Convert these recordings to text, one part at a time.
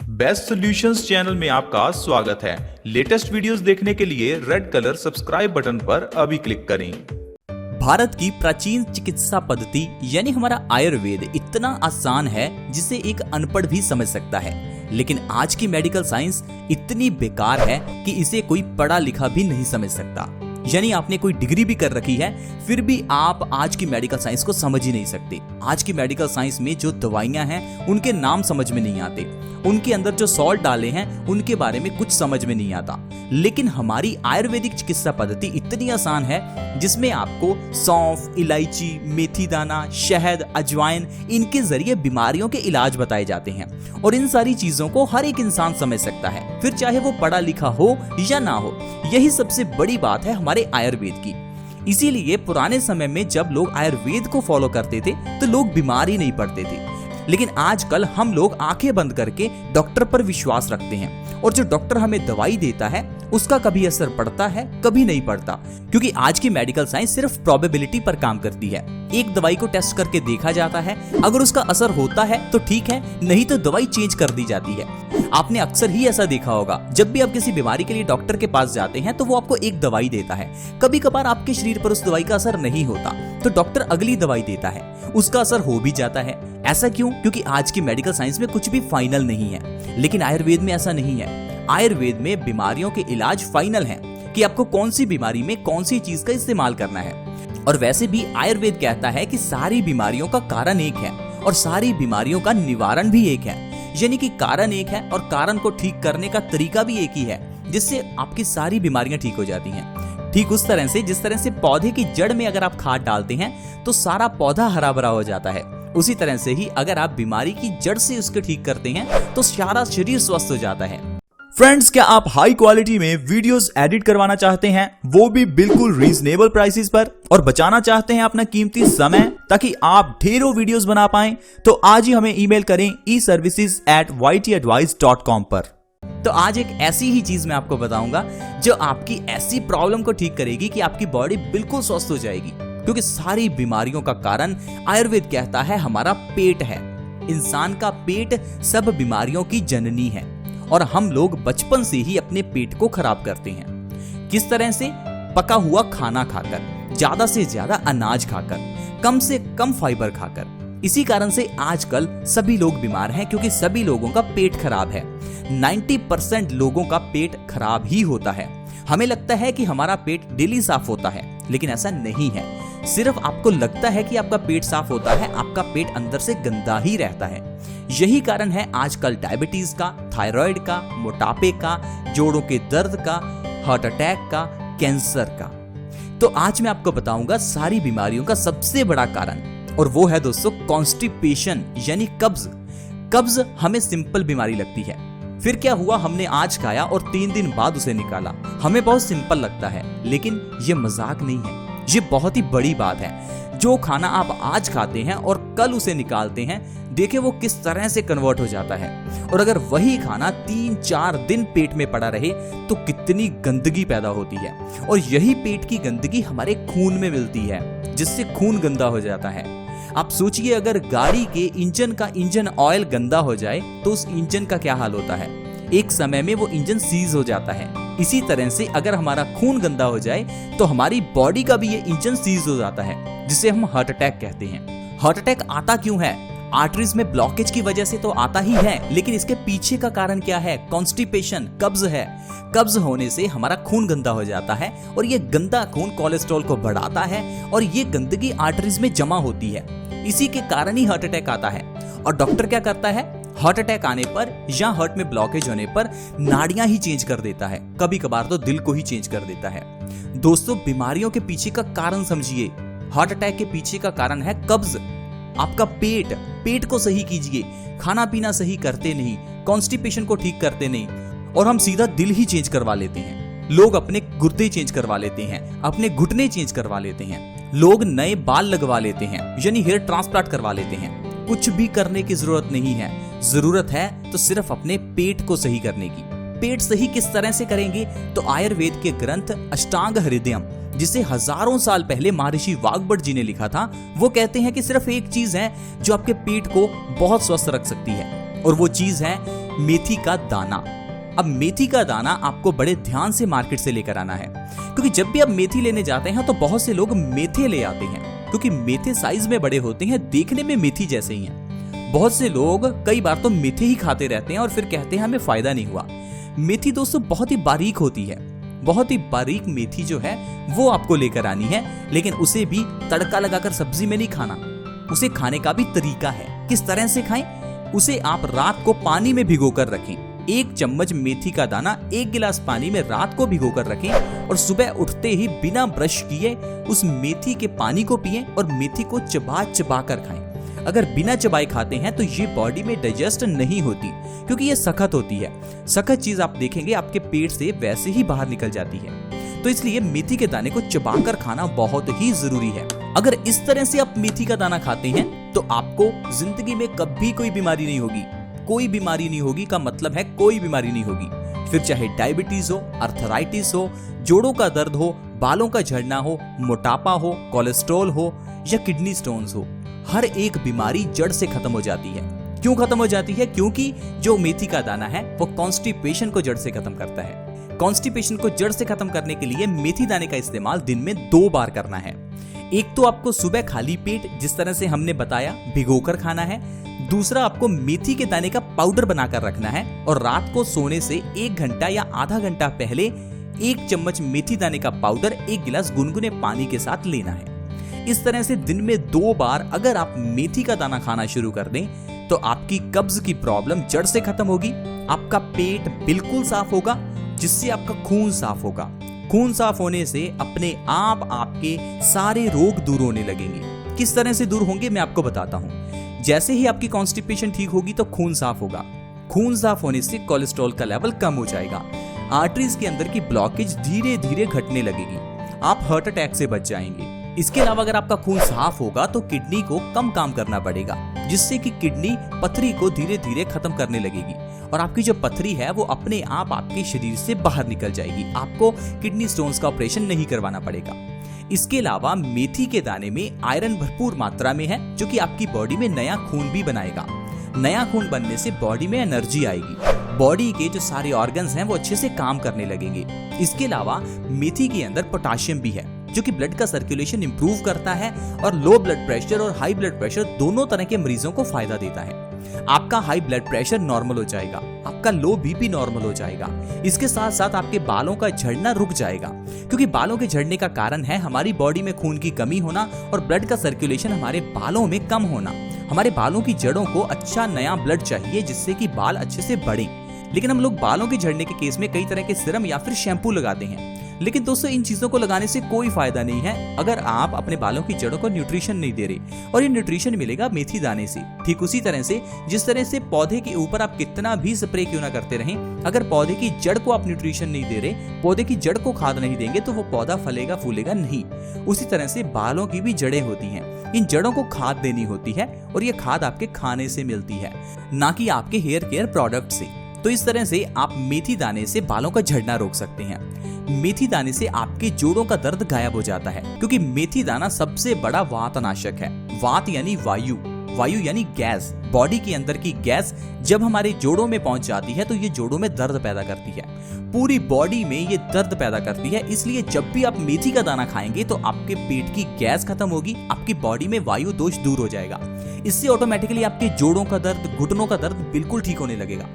Best solutions channel में आपका स्वागत है। लेटेस्ट वीडियोस देखने के लिए रेड कलर सब्सक्राइब बटन पर अभी क्लिक करें। भारत की प्राचीन चिकित्सा पद्धति यानी हमारा आयुर्वेद इतना आसान है जिसे एक अनपढ़ भी समझ सकता है, लेकिन आज की मेडिकल साइंस इतनी बेकार है कि इसे कोई पढ़ा लिखा भी नहीं समझ सकता। यानी आपने कोई डिग्री भी कर रखी है फिर भी आप आज की मेडिकल साइंस को समझ ही नहीं सकते। आज की मेडिकल साइंस में जो दवाइयां हैं उनके नाम समझ में नहीं आते, उनके अंदर जो सॉल्ट डाले हैं उनके बारे में कुछ समझ में नहीं आता। लेकिन हमारी आयुर्वेदिक चिकित्सा पद्धति इतनी आसान है जिसमें आपको सौंफ, इलायची, मेथी दाना, शहद, अजवाइन इनके जरिए बीमारियों के इलाज बताए जाते हैं और इन सारी चीजों को हर एक इंसान समझ सकता है, फिर चाहे वो पढ़ा लिखा हो या ना हो। यही सबसे बड़ी बात है हमारे आयुर्वेद की। इसीलिए पुराने समय में जब लोग आयुर्वेद को फॉलो करते थे तो लोग बीमार ही नहीं पड़ते थे, लेकिन आजकल हम लोग आंखें बंद करके डॉक्टर पर विश्वास रखते हैं और जो डॉक्टर हमें दवाई देता है उसका कभी असर पड़ता है कभी नहीं पड़ता, क्योंकि आज की मेडिकल साइंस सिर्फ प्रोबेबिलिटी पर काम करती है। एक दवाई को टेस्ट करके देखा जाता है, अगर उसका असर होता है तो ठीक है, नहीं तो दवाई चेंज कर दी जाती है। आपने अक्सर ही ऐसा देखा होगा, जब भी आप किसी बीमारी के लिए डॉक्टर के पास जाते हैं तो वो आपको एक दवाई देता है। कभी कभार आपके शरीर पर उस दवाई का असर नहीं होता तो डॉक्टर अगली दवाई देता है, उसका असर हो भी जाता है। ऐसा क्यों? क्योंकि आज की मेडिकल साइंस में कुछ भी फाइनल नहीं है, लेकिन आयुर्वेद में ऐसा नहीं है। आयुर्वेद में बीमारियों के इलाज फाइनल है कि आपको कौन सी बीमारी में कौन सी चीज का इस्तेमाल करना है। और वैसे भी आयुर्वेद कहता है कि सारी बीमारियों का कारण एक है और सारी बीमारियों का निवारण भी एक है। यानी कि कारण एक है और कारण को ठीक करने का तरीका भी एक ही है, जिससे आपकी सारी बीमारियां ठीक हो जाती हैं। ठीक उस तरह से जिस तरह से पौधे की जड़ में अगर आप खाद डालते हैं तो सारा पौधा हरा भरा हो जाता है, उसी तरह से ही अगर आप बीमारी की जड़ से उसको ठीक करते हैं तो सारा शरीर स्वस्थ हो जाता है। फ्रेंड्स, क्या आप हाई क्वालिटी में वीडियोस एडिट करवाना चाहते हैं, वो भी बिल्कुल रीजनेबल प्राइसेस पर, और बचाना चाहते हैं अपना कीमती समय ताकि आप ढेरों वीडियोस बना पाएं? तो आज ही हमें ईमेल करें eservices@ytadvice.com पर। तो आज एक ऐसी ही चीज मैं आपको बताऊंगा जो आपकी ऐसी प्रॉब्लम को ठीक करेगी कि आपकी बॉडी बिल्कुल स्वस्थ हो जाएगी, क्योंकि सारी बीमारियों का कारण आयुर्वेद कहता है हमारा पेट है। इंसान का पेट सब बीमारियों की जननी है और हम लोग बचपन से ही अपने पेट को खराब करते हैं। किस तरह से? पका हुआ खाना खाकर, ज्यादा से ज्यादा अनाज खाकर, कम से कम फाइबर खाकर। इसी कारण से आजकल सभी लोग बीमार हैं, क्योंकि सभी लोगों का पेट खराब है। 90% लोगों का पेट खराब ही होता है। हमें लगता है कि हमारा पेट डेली साफ होता है, लेकिन ऐसा नहीं है। सिर्फ आपको लगता है कि आपका पेट साफ होता है, आपका पेट अंदर से गंदा ही रहता है। यही कारण है आजकल डायबिटीज का, थायराइड का, मोटापे का, जोड़ों के दर्द का, हार्ट अटैक का, कैंसर का। तो आज मैं आपको बताऊंगा सारी बीमारियों का सबसे बड़ा कारण, और वो है दोस्तों कॉन्स्टिपेशन यानी कब्ज। कब्ज हमें सिंपल बीमारी लगती है, फिर क्या हुआ, हमने आज खाया और 3 दिन बाद उसे निकाला। हमें बहुत सिंपल लगता है, लेकिन ये मजाक नहीं है, ये बहुत ही बड़ी बात है। जो खाना आप आज खाते हैं और कल उसे निकालते हैं, देखिए वो किस तरह से कन्वर्ट हो जाता है। और अगर वही खाना 3-4 दिन पेट में पड़ा रहे तो कितनी गंदगी पैदा होती है, और यही पेट की गंदगी हमारे खून में मिलती है, जिससे खून गंदा हो जाता है। आप सोचिए, अगर गाड़ी के इंजन का इंजन ऑयल गंदा हो जाए तो उस इंजन का क्या हाल होता है? एक समय में वो इंजन सीज हो जाता है। इसी तरह से अगर हमारा खून गंदा हो जाए तो हमारी बॉडी का भी ये इंजन सीज हो जाता है, जिसे हम हार्ट अटैक कहते हैं। हार्ट अटैक आता क्यों है? आर्टरीज में ब्लॉकेज की वजह से तो आता ही है, लेकिन इसके पीछे का कारण क्या है? कॉन्स्टिपेशन, कब्ज है। कब्ज होने से हमारा खून गंदा हो जाता है और ये गंदा खून कोलेस्ट्रॉल को बढ़ाता है और ये गंदगी आर्टरीज में जमा होती है। इसी के कारण ही हार्ट अटैक आता है। और डॉक्टर क्या करता है? हार्ट अटैक आने पर या हार्ट में ब्लॉकेज होने पर नाड़ियां ही चेंज कर देता है, कभी कभार तो दिल को ही चेंज कर देता है। दोस्तों, बीमारियों के पीछे का कारण समझिए। हार्ट अटैक के पीछे का कारण है कब्ज। आपका पेट को सही कीजिए। खाना पीना सही करते नहीं, कॉन्स्टिपेशन को ठीक करते नहीं, और हम सीधा दिल ही चेंज करवा लेते हैं। लोग अपने गुर्दे चेंज करवा लेते हैं, अपने घुटने चेंज करवा लेते हैं, लोग नए बाल लगवा लेते हैं, यानी हेयर ट्रांसप्लांट करवा लेते हैं। कुछ भी करने की जरूरत नहीं है। जरूरत है तो सिर्फ अपने पेट को सही करने की। पेट सही किस तरह से करेंगे? तो आयुर्वेद के ग्रंथ अष्टांग हृदयम, जिसे हजारों साल पहले महर्षि वाग्भट जी ने लिखा था, वो कहते हैं कि सिर्फ एक चीज है जो आपके पेट को बहुत स्वस्थ रख सकती है, और वो चीज है मेथी का दाना। अब मेथी का दाना आपको बड़े ध्यान से मार्केट से लेकर आना है, क्योंकि जब भी आप मेथी लेने जाते हैं तो बहुत से लोग मेथे ले आते हैं, क्योंकि मेथे साइज में बड़े होते हैं, देखने में मेथी जैसे ही हैं। बहुत से लोग कई बार तो मेथे ही खाते रहते हैं और फिर कहते हैं हमें फायदा नहीं हुआ। मेथी दोस्तों बहुत ही बारीक होती है, बहुत ही बारीक मेथी जो है वो आपको लेकर आनी है, लेकिन उसे भी तड़का लगाकर सब्जी में नहीं खाना। उसे खाने का भी तरीका है, किस तरह से खाएं। उसे आप रात को पानी में भिगोकर रखें। 1 चम्मच मेथी का दाना 1 गिलास पानी में रात को भिगोकर रखें और सुबह उठते ही बिना ब्रश किए उस मेथी के पानी को पिएं और मेथी को चबा चबा कर खाएं। अगर बिना चबाए खाते हैं तो ये बॉडी में डाइजेस्ट नहीं होती, क्योंकि ये सख्त होती है। सख्त चीज आप देखेंगे आपके पेट से वैसे ही बाहर निकल जाती है। तो इसलिए मेथी के दाने को चबाकर खाना बहुत ही जरूरी है। अगर इस तरह से आप मेथी का दाना खाते हैं तो आपको जिंदगी में कभी कोई बीमारी नहीं होगी। कोई बीमारी नहीं होगी का मतलब है कोई बीमारी नहीं होगी। फिर चाहे डायबिटीज हो, अर्थराइटिस हो, जोड़ों का दर्द हो, बालों का झड़ना हो, मोटापा हो, कोलेस्ट्रॉल हो या किडनी स्टोन्स हो, हर एक बीमारी जड़ से खत्म हो जाती है। क्यों खत्म हो जाती है? क्योंकि जो मेथी का दाना है वो कॉन्स्टिपेशन को जड़ से खत्म करता है। कॉन्स्टिपेशन को जड़ से खत्म करने के लिए मेथी दाने का इस्तेमाल दिन में 2 बार करना है। एक तो आपको सुबह खाली पेट जिस तरह से हमने बताया भिगोकर खाना है, दूसरा आपको मेथी के दाने का पाउडर बनाकर रखना है और रात को सोने से 1 घंटा या आधा घंटा पहले 1 चम्मच मेथी दाने का पाउडर 1 गिलास गुनगुने पानी के साथ लेना है। इस तरह से दिन में 2 बार अगर आप मेथी का दाना खाना शुरू कर दें तो आपकी कब्ज की प्रॉब्लम जड़ से खत्म होगी, आपका पेट बिल्कुल साफ होगा, जिससे आपका खून साफ होगा। खून साफ होने से अपने आप आपके सारे रोग दूर होने लगेंगे। किस तरह से दूर होंगे मैं आपको बताता हूं। जैसे ही आपकी कॉन्स्टिपेशन ठीक होगी तो खून साफ होगा। खून साफ होने से कोलेस्ट्रॉल का लेवल कम हो जाएगा। आर्टरीज के अंदर की ब्लॉकेज धीरे धीरे घटने लगेगी। आप हार्ट अटैक से बच जाएंगे। इसके अलावा अगर आपका खून साफ होगा तो किडनी को कम काम करना पड़ेगा, जिससे कि किडनी पथरी को धीरे धीरे खत्म करने लगेगी और आपकी जो पथरी है वो अपने आप आपके शरीर से बाहर निकल जाएगी। आपको किडनी स्टोन्स का ऑपरेशन नहीं करवाना पड़ेगा। इसके अलावा मेथी के दाने में आयरन भरपूर मात्रा में है, जो कि आपकी बॉडी में नया खून भी बनाएगा। नया खून बनने से बॉडी में एनर्जी आएगी। बॉडी के जो सारे ऑर्गन्स हैं वो अच्छे से काम करने लगेंगे। इसके अलावा मेथी के अंदर पोटाशियम भी है, जो कि ब्लड का सर्कुलेशन इंप्रूव करता है और लो ब्लड प्रेशर और हाई ब्लड प्रेशर दोनों तरह के मरीजों को फायदा देता है। आपका हाई ब्लड प्रेशर नॉर्मल हो जाएगा, आपका लो बीपी नॉर्मल हो जाएगा। इसके साथ साथ आपके बालों का झड़ना रुक जाएगा, क्योंकि बालों के झड़ने का कारण है हमारी बॉडी में खून की कमी होना और ब्लड का सर्कुलेशन हमारे बालों में कम होना। हमारे बालों की जड़ों को अच्छा नया ब्लड चाहिए, जिससे कि बाल अच्छे से बढ़ें। लेकिन हम लोग बालों के झड़ने के केस में कई तरह के सीरम या फिर शैम्पू लगाते हैं, लेकिन दोस्तों इन चीजों को लगाने से कोई फायदा नहीं है अगर आप अपने बालों की जड़ों को न्यूट्रिशन नहीं दे रहे। और ये न्यूट्रिशन मिलेगा मेथी दाने से। ठीक उसी तरह से जिस तरह से पौधे के ऊपर आप कितना भी स्प्रे क्यों ना करते रहें, अगर पौधे की जड़ को आप न्यूट्रिशन नहीं दे रहे, पौधे की जड़ को खाद नहीं देंगे तो वो पौधा फलेगा फूलेगा नहीं। उसी तरह से बालों की भी जड़ें होती हैं, इन जड़ों को खाद देनी होती है और ये खाद आपके खाने से मिलती है, ना कि आपके हेयर केयर प्रोडक्ट से। तो इस तरह से आप मेथी दाने से बालों का झड़ना रोक सकते हैं। मेथी दाने से आपके जोड़ों का दर्द गायब हो जाता है, क्योंकि मेथी दाना सबसे बड़ा वातनाशक है। वात यानी वायु, वायु यानी गैस। बॉडी के अंदर की गैस जब हमारे जोड़ों में पहुंच जाती है तो ये जोड़ों में दर्द पैदा करती है, पूरी बॉडी में ये दर्द पैदा करती है। इसलिए जब भी आप मेथी का दाना खाएंगे तो आपके पेट की गैस खत्म होगी, आपकी बॉडी में वायु दोष दूर हो जाएगा। इससे ऑटोमेटिकली आपके जोड़ों का दर्द, घुटनों का दर्द बिल्कुल ठीक होने लगेगा।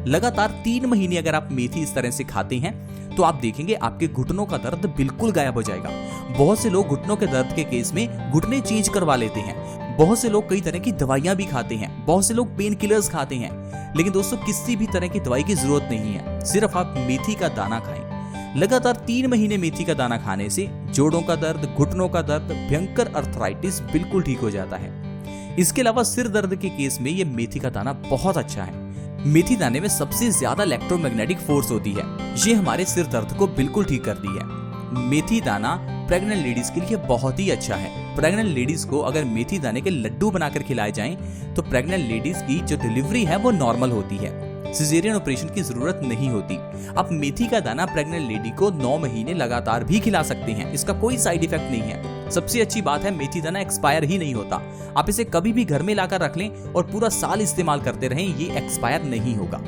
लगातार 3 महीने अगर आप मेथी इस तरह से खाते हैं तो आप देखेंगे आपके घुटनों का दर्द बिल्कुल गायब हो जाएगा। बहुत से लोग घुटनों के दर्द के केस में घुटने चेंज करवा लेते हैं। बहुत से लोग कई तरह की दवाइयां भी खाते हैं, बहुत से लोग पेन किलर्स खाते हैं, लेकिन दोस्तों किसी भी तरह की दवाई की जरूरत नहीं है। सिर्फ आप मेथी का दाना खाएं। लगातार 3 महीने मेथी का दाना खाने से जोड़ों का दर्द, घुटनों का दर्द, भयंकर अर्थराइटिस बिल्कुल ठीक हो जाता है। इसके अलावा सिर दर्द के केस में ये मेथी का दाना बहुत अच्छा है। मेथी दाने में सबसे ज्यादा इलेक्ट्रोमैग्नेटिक फोर्स होती है, ये हमारे सिर दर्द को बिल्कुल ठीक करती है। मेथी दाना प्रेग्नेंट लेडीज के लिए बहुत ही अच्छा है। प्रेग्नेंट लेडीज को अगर मेथी दाने के लड्डू बनाकर खिलाए जाएं तो प्रेग्नेंट लेडीज की जो डिलीवरी है वो नॉर्मल होती है, सिजेरियन ऑपरेशन की जरूरत नहीं होती। आप मेथी का दाना प्रेग्नेंट लेडी को 9 महीने लगातार भी खिला सकते हैं, इसका कोई साइड इफेक्ट नहीं है। सबसे अच्छी बात है मेथी दाना एक्सपायर ही नहीं होता। आप इसे कभी भी घर में लाकर रख लें और पूरा साल इस्तेमाल करते रहें, ये एक्सपायर नहीं होगा।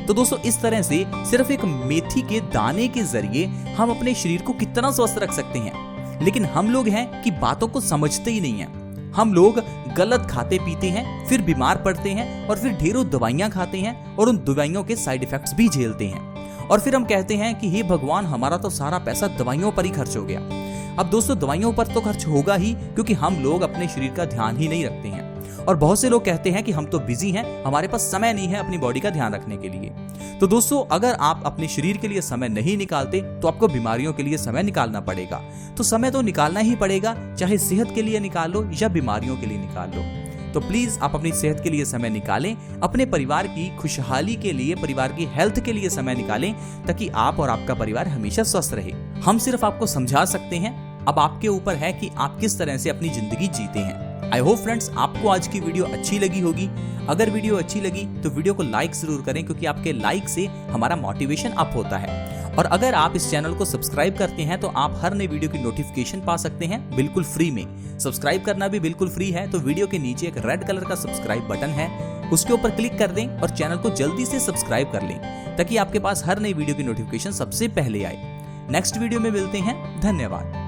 तो दोस्तों इस तरह से सिर्फ एक मेथी के दाने के जरिए हम अपने शरीर को कितना स्वस्थ रख सकते हैं। लेकिन हम लोग हैं कि बातों को समझते ही नहीं हैं। हम लोग गलत खाते पीते हैं, फिर बीमार पड़ते हैं और फिर ढेरों दवाइयां खाते हैं और उन दवाइयों के साइड इफेक्ट्स भी झेलते हैं। और फिर हम कहते हैं कि हे भगवान, हमारा तो सारा पैसा दवाइयों पर ही खर्च हो गया। अब दोस्तों दवाइयों पर तो खर्च होगा ही, क्योंकि हम लोग अपने शरीर का ध्यान ही नहीं रखते हैं। और बहुत से लोग कहते हैं कि हम तो बिजी हैं, हमारे पास समय नहीं है अपनी बॉडी का ध्यान रखने के लिए। तो दोस्तों अगर आप अपने शरीर के लिए समय नहीं निकालते तो आपको बीमारियों के लिए समय निकालना पड़ेगा। तो समय तो निकालना ही पड़ेगा, चाहे सेहत के लिए निकाल लो या बीमारियों के लिए निकाल लो। तो प्लीज आप अपनी सेहत के लिए समय निकालें, अपने परिवार की खुशहाली के लिए, परिवार की हेल्थ के लिए समय निकालें, ताकि आप और आपका परिवार हमेशा स्वस्थ रहे। हम सिर्फ आपको समझा सकते हैं, अब आपके ऊपर है कि आप किस तरह से अपनी जिंदगी जीते हैं। आई होप फ्रेंड्स आपको आज की वीडियो अच्छी लगी होगी। अगर वीडियो अच्छी लगी तो वीडियो को लाइक जरूर करें, क्योंकि आपके लाइक से हमारा मोटिवेशन अप होता है। और अगर आप इस चैनल को सब्सक्राइब करते हैं तो आप हर नई वीडियो की नोटिफिकेशन पा सकते हैं बिल्कुल फ्री में। सब्सक्राइब करना भी बिल्कुल फ्री है। तो वीडियो के नीचे एक रेड कलर का सब्सक्राइब बटन है, उसके ऊपर क्लिक कर दें और चैनल को जल्दी से सब्सक्राइब कर लें, ताकि आपके पास हर नई वीडियो की नोटिफिकेशन सबसे पहले आए। नेक्स्ट वीडियो में मिलते हैं। धन्यवाद।